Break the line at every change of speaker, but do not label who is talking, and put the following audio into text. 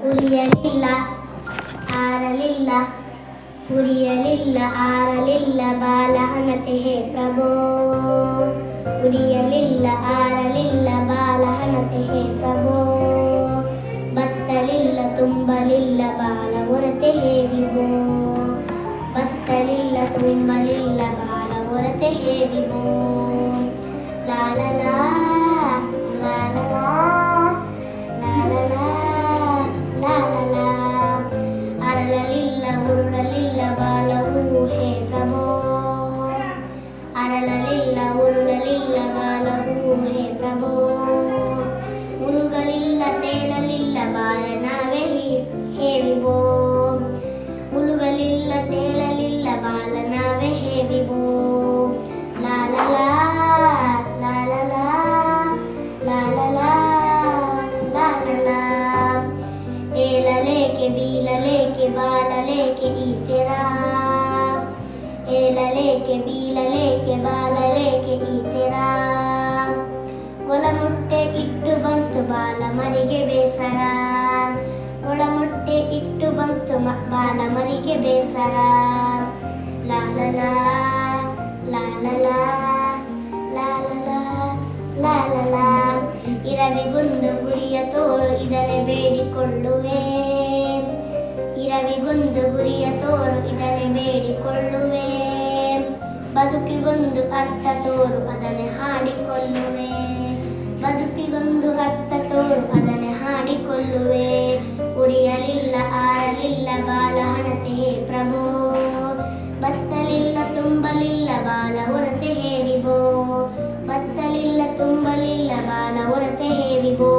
ಉರಿಯಲಿಲ್ಲ ಆರಲಿಲ್ಲ ಉರಿಯಲಿಲ್ಲ ಆರಲಿಲ್ಲ ಬಾಲಹನತೆ ಹೇ ಪ್ರಭೋ ಉರಿಯಲಿಲ್ಲ ಆರಲಿಲ್ಲ ಬಾಲಹನತೆ ಹೇ ಪ್ರಭೋ ಬತ್ತಲಿಲ್ಲ ತುಂಬಲಿಲ್ಲ ಬಾಲ ಹೊರತೆ ಹೇ ವಿಭೋ ಬತ್ತಲಿಲ್ಲ ತುಂಬಲಿಲ್ಲ ಬಾಲ ಹೊರತೆ ಹೇ ವಿಭೋ ಲಾಲಲಾ ಲಾಲಲಾ ಲಾಲಲಾ ಲಾಲಲಾ ಅರಳಲಿಲ್ಲ ಉರುಳಲಿಲ್ಲ ಬಾಲವು ಹೇ ಪ್ರಭೋ ಅರಳಲಿಲ್ಲ ಉರುಳಲಿಲ್ಲ ಬಾಲವು ಹೇ ಪ್ರಭೋ ಮುಳುಗಲಿಲ್ಲ ತೇಲಲಿಲ್ಲ ಬಾಲನಾವೆ ಹೇ ವಿಭೋ ಮುಳುಗಲಿಲ್ಲ ತೇಲಲಿಲ್ಲ ಬಾಲನಾವೆ ಹೇ ವಿಭೋ ಲಾಲಲಾ ಲಾಲಲಾ ಲಾಲಲಾ ಲಾಲಲಾ ಏಲಲೇಕೆ ಬೀಲಲೇಕೆ ಬಾಲಲೇಕೆ ಈ ತೆರ ಏಲಲೇಕೆ ಬೀಲಲೇಕೆ ಬಾಲಲೇಕೆ ಈ ತೆರ ಒಳಮೊಟ್ಟೆ ಇಟ್ಟು ಬಂತು ಬಾಲ ಮರಿಗೆ ಬೇಸರ ಒಳಮೊಟ್ಟೆ ಇಟ್ಟು ಬಂತು ಬಾಲ ಮರಿಗೆ ಬೇಸರ ಲಾಲಲಾ ಲಾಲಲಾ ಲಾಲಲಾ ಲಾಲಲಾ ಇರವಿಗೊಂದು ಗುರಿಯ ತೋರು ಇದನ್ನೇ ಬೇಡಿಕೊಳ್ಳುವೆ ಇರವಿಗೊಂದು ಗುರಿಯ ತೋರು ಇದನ್ನೇ ಬೇಡಿಕೊಳ್ಳುವೆ ಬದುಕಿಗೊಂದು ಅರ್ಥ ತೋರು ಅದನ್ನೇ ಹಾಡಿಕೊಳ್ಳುವೆ ಬದುಕಿಗೊಂದು ಅರ್ಥ ತೋರು ಅದನ್ನೇ ಹಾಡಿಕೊಳ್ಳುವೆ ಉರಿಯಲಿಲ್ಲ ಆರಲಿಲ್ಲ ಬಾಲಹನತೆ ಹೇ ಪ್ರಭೋ ಬತ್ತಲಿಲ್ಲ ತುಂಬಲಿಲ್ಲ ಬಾಲ ಹೊರತೆ ಹೇ ವಿಭೋ ಬತ್ತಲಿಲ್ಲ ತುಂಬಲಿಲ್ಲ ಬಾಲ ಹೊರತೆ ಹೇ ವಿಭೋ